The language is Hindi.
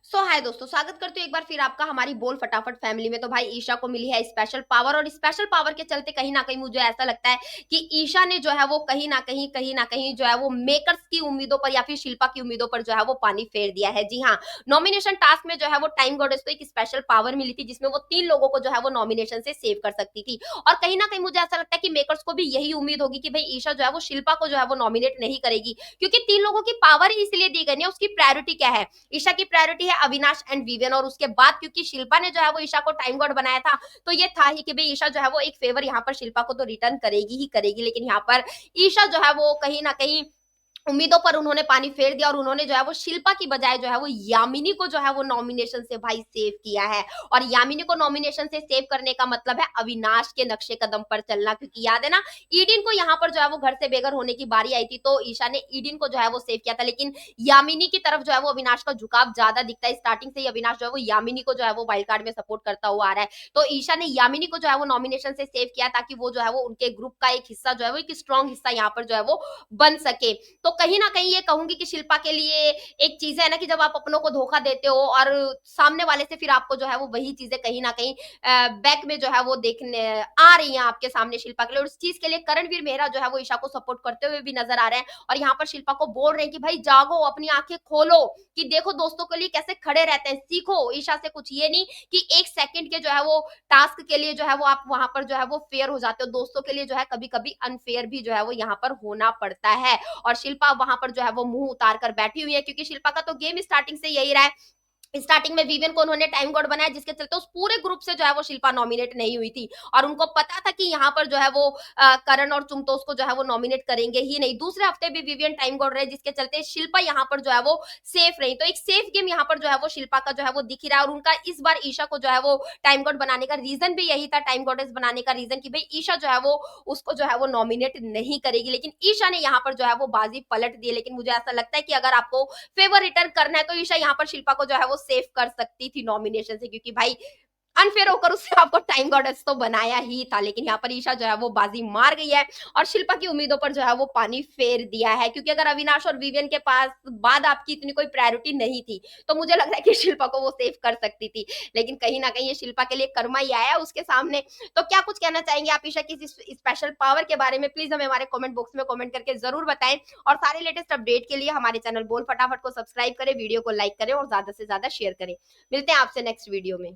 सो हाय दोस्तों, स्वागत करती हूँ एक बार फिर आपका हमारी बोल फटाफट फैमिली में। तो भाई ईशा को मिली है स्पेशल पावर, और स्पेशल पावर के चलते कहीं ना कहीं मुझे ऐसा लगता है कि ईशा ने जो है वो कहीं ना कहीं जो है वो मेकर्स की उम्मीदों पर या फिर शिल्पा की उम्मीदों पर जो है वो पानी फेर दिया है। जी हाँ, नॉमिनेशन टास्क में जो है वो टाइम गॉडेस को एक स्पेशल पावर मिली थी जिसमें वो 3 लोगों को जो है वो नॉमिनेशन से सेव कर सकती थी। और कहीं ना कहीं मुझे ऐसा लगता है कि मेकर्स को भी यही उम्मीद होगी कि भाई ईशा जो है वो शिल्पा को जो है वो नॉमिनेट नहीं करेगी, क्योंकि 3 लोगों की पावर ही इसलिए दी गई है। उसकी प्रायोरिटी क्या है? ईशा की प्रायोरिटी है अविनाश एंड विवियन, और उसके बाद क्योंकि शिल्पा ने जो है वो ईशा को टाइम गॉड बनाया था, तो ये था ही कि भाई ईशा जो है वो एक फेवर यहाँ पर शिल्पा को तो रिटर्न करेगी ही करेगी। लेकिन यहाँ पर ईशा जो है वो कहीं ना कहीं उम्मीदों पर उन्होंने पानी फेर दिया, और उन्होंने जो है वो शिल्पा की बजाय जो है वो यामिनी को जो है वो नॉमिनेशन से भाई सेव किया है। और यामिनी को नॉमिनेशन से सेव करने का मतलब है अविनाश के नक्शे कदम पर चलना, क्योंकि याद है ना, ईडिन को यहाँ पर जो है वो घर से बेघर होने की बारी आई थी, तो ईशा ने ईडिन को जो है वो सेव किया था। लेकिन यामिनी की तरफ जो है वो अविनाश का झुकाव ज्यादा दिखता है। स्टार्टिंग से ही अविनाश जो है वो यामिनी को जो है वो वाइल्ड कार्ड में सपोर्ट करता हुआ आ रहा है, तो ईशा ने यामिनी को जो है वो नॉमिनेशन से सेव किया ताकि वो जो है वो उनके ग्रुप का एक हिस्सा जो है वो एक स्ट्रॉन्ग हिस्सा यहाँ पर जो है वो बन सके। तो कहीं न कहीं ये कहूँगी कि शिल्पा के लिए एक चीज़ है ना कि जब आप अपनों को धोखा देते हो और सामने वाले से फिर आपको जो है वो वही चीज़ें कहीं न कहीं बैक में जो है वो देखने आ रही हैं आपके सामने शिल्पा के लिए। और उस चीज़ के लिए करणवीर मेहरा जो है वो ईशा को सपोर्ट करते हुए भी नज़र आ रहे हैं, और यहाँ पर शिल्पा को बोल रहे हैं कि भाई जागो, अपनी आँखें खोलो, कि देखो दोस्तों के लिए कैसे खड़े रहते हैं, सीखो ईशा से कुछ। ये नहीं कि 1 सेकंड के जो है वो टास्क के लिए जो है वो आप वहाँ पर जो है वो फेयर हो जाते हो। दोस्तों के लिए जो है कभी-कभी अनफेयर भी जो है वो यहाँ पर होना पड़ता है। और शिल्पा वहां पर जो है वो मुंह उतार कर बैठी हुई है, क्योंकि शिल्पा का तो गेम स्टार्टिंग से यही रहा है। स्टार्टिंग में विवियन को उन्होंने टाइम गॉड बनाया, जिसके चलते उस पूरे ग्रुप से जो है वो शिल्पा नॉमिनेट नहीं हुई थी, और उनको पता था कि यहाँ पर जो है वो करण और चुमतोस को जो है वो नॉमिनेट करेंगे ही नहीं। दूसरे हफ्ते भी विवियन टाइम गॉड रहे, जिसके चलते शिल्पा यहाँ पर जो है वो सेफ रही। तो एक सेफ गेम यहाँ पर जो है वो शिल्पा का जो है वो दिख ही रहा है, और उनका इस बार ईशा को जो है वो टाइम गॉड बनाने का रीजन भी यही था, टाइम गॉडेस बनाने का रीजन कि भाई ईशा जो है वो उसको जो है वो नॉमिनेट नहीं करेगी। लेकिन ईशा ने यहाँ पर जो है वो बाजी पलट दी। लेकिन मुझे ऐसा लगता है कि अगर आपको फेवर रिटर्न करना है तो ईशा यहाँ पर शिल्पा को जो है वो सेव कर सकती थी नॉमिनेशन से, क्योंकि भाई अनफेयर होकर उसने आपको टाइम गॉडेस तो बनाया ही था। लेकिन यहाँ पर ईशा जो है वो बाजी मार गई है, और शिल्पा की उम्मीदों पर जो है वो पानी फेर दिया है, क्योंकि अगर अविनाश और विवियन के पास बाद आपकी इतनी कोई प्रायोरिटी नहीं थी, तो मुझे लग रहा है कि शिल्पा को वो सेव कर सकती थी। लेकिन कहीं ना कहीं ये शिल्पा के लिए कर्मा ही आया उसके सामने। तो क्या कुछ कहना चाहेंगे आप ईशा की स्पेशल पावर के बारे में? प्लीज हमें हमारे कमेंट बॉक्स में कमेंट करके जरूर बताएं, और सारे लेटेस्ट अपडेट के लिए हमारे चैनल बोल फटाफट को सब्सक्राइब करें, वीडियो को लाइक करें और ज्यादा से ज्यादा शेयर करें। मिलते हैं आपसे नेक्स्ट वीडियो में।